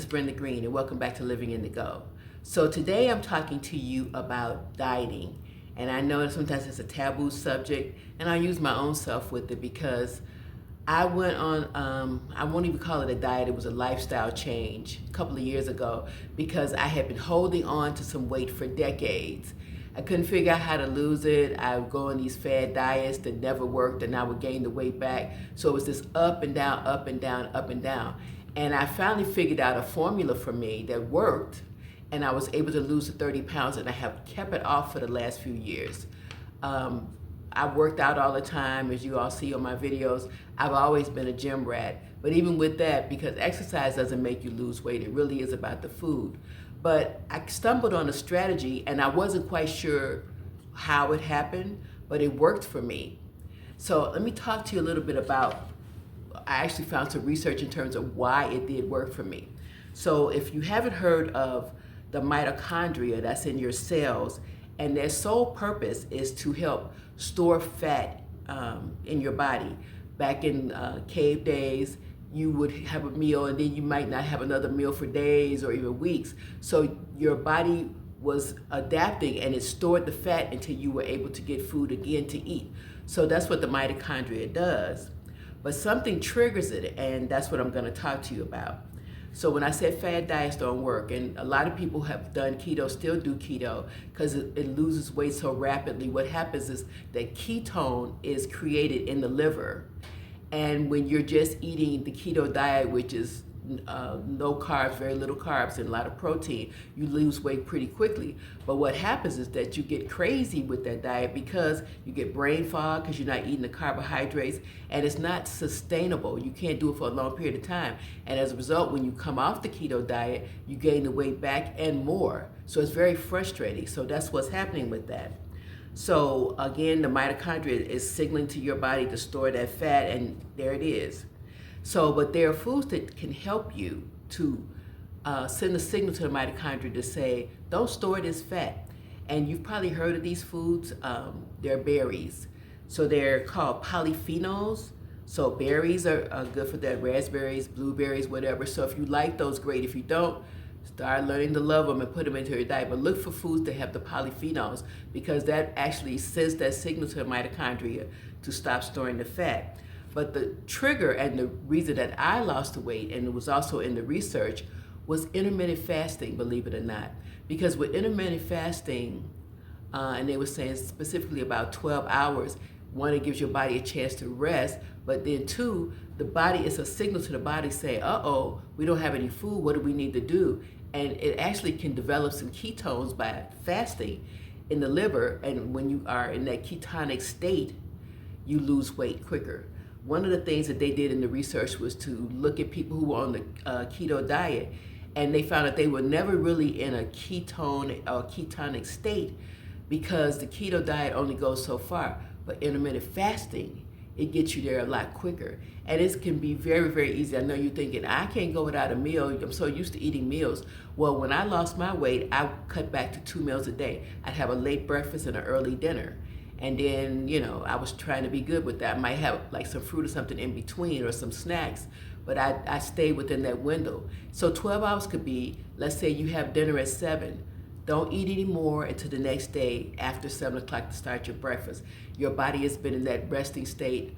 Brenda Green, and welcome back to Living in the Go. So today I'm talking to you about dieting, and I know that sometimes it's a taboo subject, and I use my own self with it because I went on, I won't even call it a diet, it was a lifestyle change a couple of years ago because I had been holding on to some weight for decades. I couldn't figure out how to lose it. I would go on these fad diets that never worked, and I would gain the weight back. So it was this up and down, up and down, up and down. And I finally figured out a formula for me that worked, and I was able to lose the 30 pounds, and I have kept it off for the last few years. I worked out all the time, as you all see on my videos. I've always been a gym rat. But even with that, because exercise doesn't make you lose weight, it really is about the food. But I stumbled on a strategy, and I wasn't quite sure how it happened, but it worked for me. So let me talk to you a little bit about, I actually found some research in terms of why it did work for me. So if you haven't heard of the mitochondria that's in your cells, and their sole purpose is to help store fat in your body. Back in cave days, you would have a meal and then you might not have another meal for days or even weeks. So your body was adapting and it stored the fat until you were able to get food again to eat. So that's what the mitochondria does. But something triggers it, and that's what I'm going to talk to you about. So when I said fad diets don't work, and a lot of people have done keto, still do keto, because it loses weight so rapidly, what happens is that ketone is created in the liver. And when you're just eating the keto diet, which is no carbs, very little carbs, and a lot of protein, you lose weight pretty quickly. But what happens is that you get crazy with that diet because you get brain fog because you're not eating the carbohydrates, and it's not sustainable. You can't do it for a long period of time. And as a result, when you come off the keto diet, you gain the weight back and more. So it's very frustrating. So that's what's happening with that. So again, the mitochondria is signaling to your body to store that fat, and there it is. So, but there are foods that can help you to send a signal to the mitochondria to say, don't store this fat. And you've probably heard of these foods. They're berries. So they're called polyphenols. So berries are good for that, raspberries, blueberries, whatever. So if you like those, great. If you don't, start learning to love them and put them into your diet. But look for foods that have the polyphenols, because that actually sends that signal to the mitochondria to stop storing the fat. But the trigger and the reason that I lost the weight, and it was also in the research, was intermittent fasting, believe it or not. Because with intermittent fasting, and they were saying specifically about 12 hours, one, it gives your body a chance to rest, but then two, the body is a signal to the body saying, uh-oh, we don't have any food, what do we need to do? And it actually can develop some ketones by fasting in the liver, and when you are in that ketonic state, you lose weight quicker. One of the things that they did in the research was to look at people who were on the keto diet, and they found that they were never really in a ketone or ketonic state because the keto diet only goes so far. But intermittent fasting, it gets you there a lot quicker. And it can be very, very easy. I know you're thinking, I can't go without a meal. I'm so used to eating meals. Well, when I lost my weight, I cut back to 2 meals a day. I'd have a late breakfast and an early dinner. And then, you know, I was trying to be good with that. I might have like some fruit or something in between or some snacks, but I stayed within that window. So 12 hours could be, let's say you have dinner at 7. Don't eat any more until the next day after 7 o'clock to start your breakfast. Your body has been in that resting state.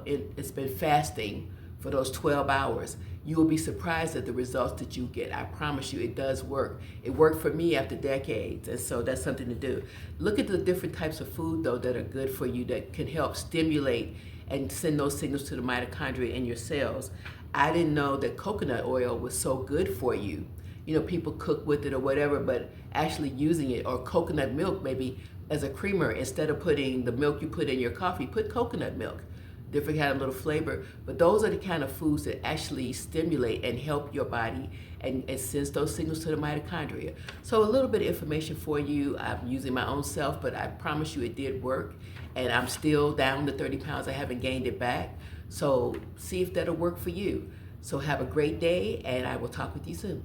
It's been fasting for those 12 hours. You will be surprised at the results that you get. I promise you, it does work. It worked for me after decades, and so that's something to do. Look at the different types of food, though, that are good for you, that can help stimulate and send those signals to the mitochondria in your cells. I didn't know that coconut oil was so good for you. You know, people cook with it or whatever, but actually using it, or coconut milk maybe as a creamer, instead of putting the milk you put in your coffee, put coconut milk. Different kind of little flavor, but those are the kind of foods that actually stimulate and help your body and sends those signals to the mitochondria. So a little bit of information for you. I'm using my own self, but I promise you it did work, and I'm still down to 30 pounds. I haven't gained it back. So see if that'll work for you. So have a great day, and I will talk with you soon.